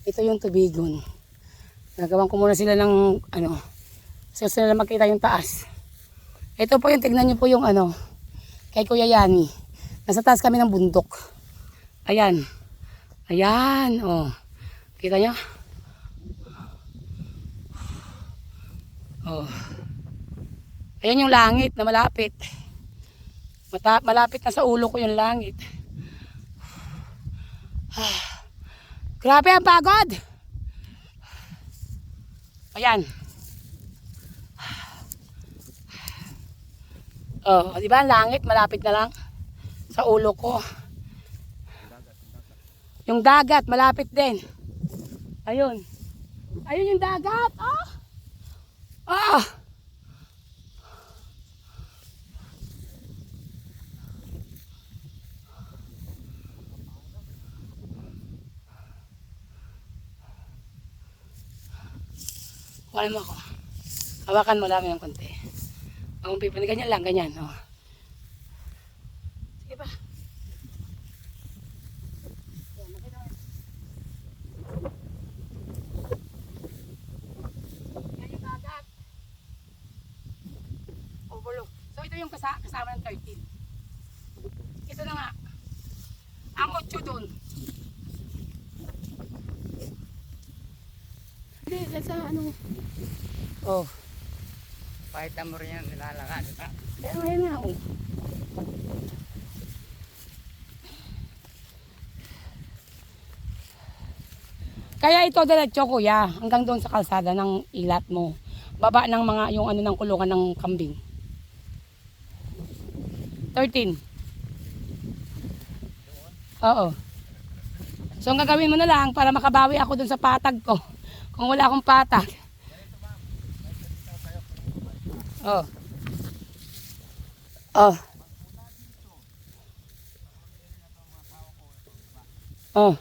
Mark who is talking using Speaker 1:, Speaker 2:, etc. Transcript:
Speaker 1: Ito yung tubigon. Nagawan ko muna sila ng ano. So sila makita yung taas. Ito po yung tignan nyo po yung ano. Kay Kuya Yani. Nasa taas kami ng bundok. Ayan. Ayan. Oh. Kita nyo? Oh. Ayan yung langit na malapit. Malapit na sa ulo ko yung langit. Grabe ang pagod. Ayan. Oh, di ba ang langit malapit na lang sa ulo ko. Yung dagat malapit din. Ayun. Ayun yung dagat. Oh. Oh. Kuhanin mo ako. Hawakan mo lang yung konti. Ang pipan, ganyan lang, ganyan. Oh. Sige pa. Yan yung dagat. Overlook. So ito yung kasama ng 13. Ito na nga. Ang 8 dun. Hindi, sa ano. Oh.
Speaker 2: Pakita mo rin yan, nilalakad.
Speaker 1: Pero ngayon nga, oh. Kaya ito diretso kuya, hanggang doon sa kalsada ng ilat mo. Baba ng mga, yung ano ng kulungan ng kambing. 13. Oo. So ang gagawin mo na lang para makabawi ako doon sa patag ko. Kung wala akong patag. Oh. Oh. Oh.